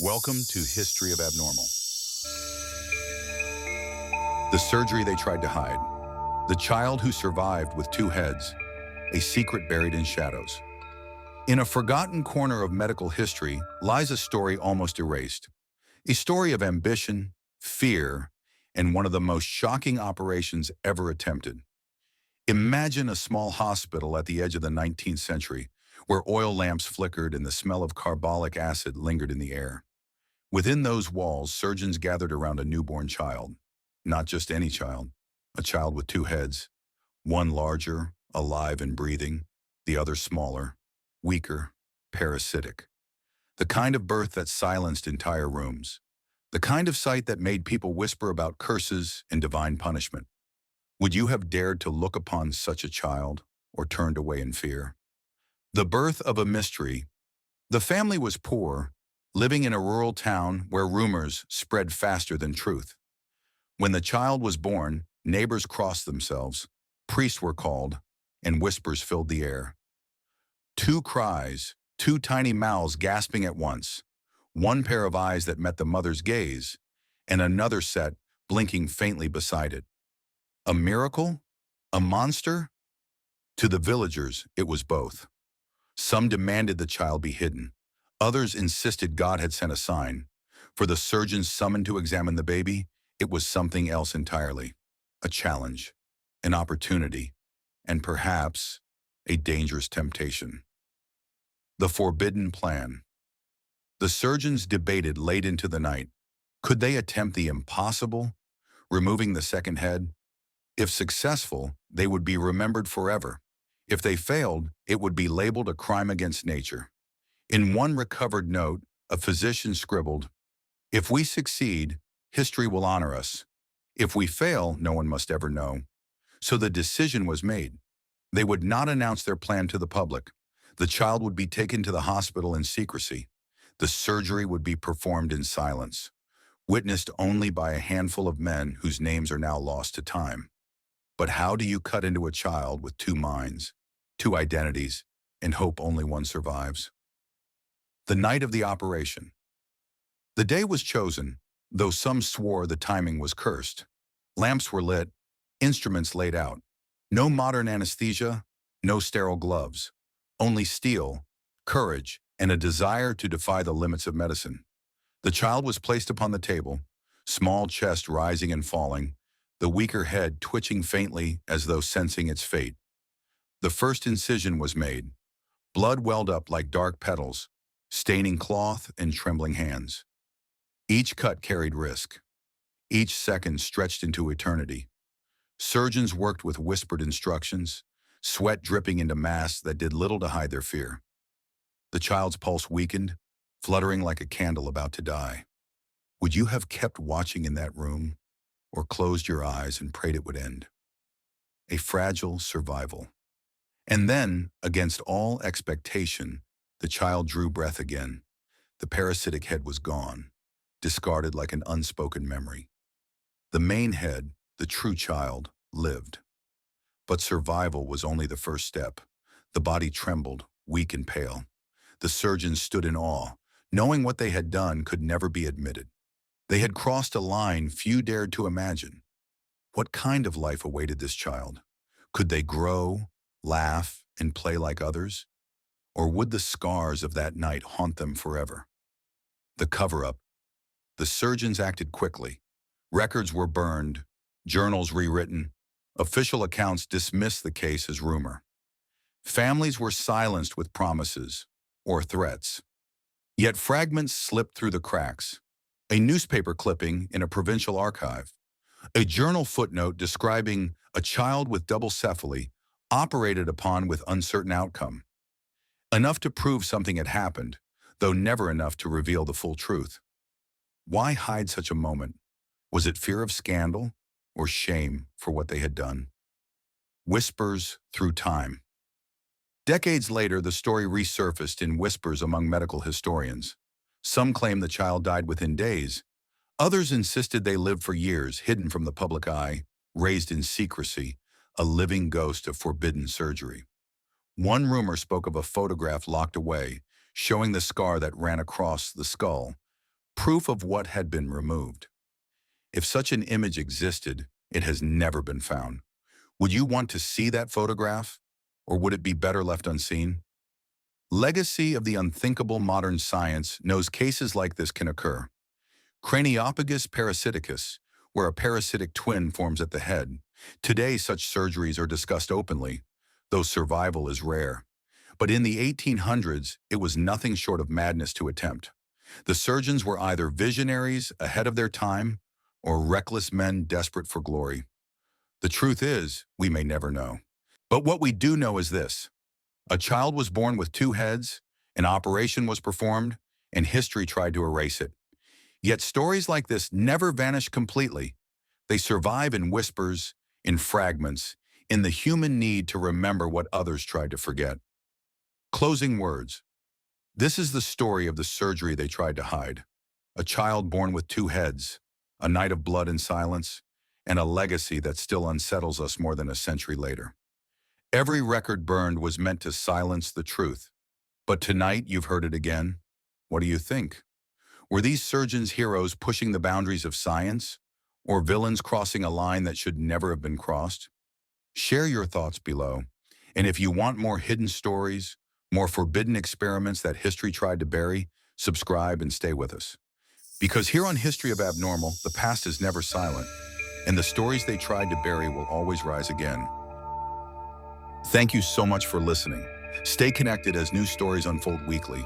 Welcome to History of Abnormal. The surgery they tried to hide. The child who survived with two heads. A secret buried in shadows. In a forgotten corner of medical history lies a story almost erased. A story of ambition, fear, and one of the most shocking operations ever attempted. Imagine a small hospital at the edge of the 19th century, where oil lamps flickered and the smell of carbolic acid lingered in the air. Within those walls, surgeons gathered around a newborn child. Not just any child, a child with two heads, one larger, alive and breathing, the other smaller, weaker, parasitic. The kind of birth that silenced entire rooms. The kind of sight that made people whisper about curses and divine punishment. Would you have dared to look upon such a child or turned away in fear? The birth of a mystery. The family was poor, living in a rural town where rumors spread faster than truth. When the child was born, neighbors crossed themselves, priests were called, and whispers filled the air. Two cries, two tiny mouths gasping at once, one pair of eyes that met the mother's gaze, and another set blinking faintly beside it. A miracle? A monster? To the villagers, it was both. Some demanded the child be hidden. Others insisted God had sent a sign. For the surgeons summoned to examine the baby, it was something else entirely. A challenge, an opportunity, and perhaps a dangerous temptation. The forbidden plan. The surgeons debated late into the night. Could they attempt the impossible, removing the second head? If successful, they would be remembered forever. If they failed, it would be labeled a crime against nature. In one recovered note, a physician scribbled, "If we succeed, history will honor us. If we fail, no one must ever know." So the decision was made. They would not announce their plan to the public. The child would be taken to the hospital in secrecy. The surgery would be performed in silence, witnessed only by a handful of men whose names are now lost to time. But how do you cut into a child with two minds, two identities, and hope only one survives? The night of the operation. The day was chosen, though some swore the timing was cursed. Lamps were lit, instruments laid out. No modern anesthesia, no sterile gloves. Only steel, courage, and a desire to defy the limits of medicine. The child was placed upon the table, small chest rising and falling, the weaker head twitching faintly as though sensing its fate. The first incision was made. Blood welled up like dark petals, staining cloth and trembling hands. Each cut carried risk. Each second stretched into eternity. Surgeons worked with whispered instructions, sweat dripping into masks that did little to hide their fear. The child's pulse weakened, fluttering like a candle about to die. Would you have kept watching in that room, or closed your eyes and prayed it would end? A fragile survival. And then, against all expectation, the child drew breath again. The parasitic head was gone, discarded like an unspoken memory. The main head, the true child, lived. But survival was only the first step. The body trembled, weak and pale. The surgeons stood in awe, knowing what they had done could never be admitted. They had crossed a line few dared to imagine. What kind of life awaited this child? Could they grow, laugh, and play like others? Or would the scars of that night haunt them forever? The cover-up. The surgeons acted quickly. Records were burned, journals rewritten. Official accounts dismissed the case as rumor. Families were silenced with promises or threats. Yet fragments slipped through the cracks. A newspaper clipping in a provincial archive. A journal footnote describing a child with double cephaly operated upon with uncertain outcome. Enough to prove something had happened, though never enough to reveal the full truth. Why hide such a moment? Was it fear of scandal or shame for what they had done? Whispers through time. Decades later, the story resurfaced in whispers among medical historians. Some claim the child died within days. Others insisted they lived for years, hidden from the public eye, raised in secrecy, a living ghost of forbidden surgery. One rumor spoke of a photograph locked away, showing the scar that ran across the skull, proof of what had been removed. If such an image existed, it has never been found. Would you want to see that photograph, or would it be better left unseen? Legacy of the unthinkable modern science knows cases like this can occur. Craniopagus parasiticus, where a parasitic twin forms at the head. Today, such surgeries are discussed openly, though survival is rare. But in the 1800s, it was nothing short of madness to attempt. The surgeons were either visionaries ahead of their time or reckless men desperate for glory. The truth is, we may never know. But what we do know is this. A child was born with two heads, an operation was performed, and history tried to erase it. Yet stories like this never vanish completely. They survive in whispers, in fragments, in the human need to remember what others tried to forget. Closing words. This is the story of the surgery they tried to hide. A child born with two heads, a night of blood and silence, and a legacy that still unsettles us more than a century later. Every record burned was meant to silence the truth. But tonight you've heard it again. What do you think? Were these surgeons heroes pushing the boundaries of science, or villains crossing a line that should never have been crossed? Share your thoughts below. And if you want more hidden stories, more forbidden experiments that history tried to bury, subscribe and stay with us. Because here on History of Abnormal, the past is never silent, and the stories they tried to bury will always rise again. Thank you so much for listening. Stay connected as new stories unfold weekly.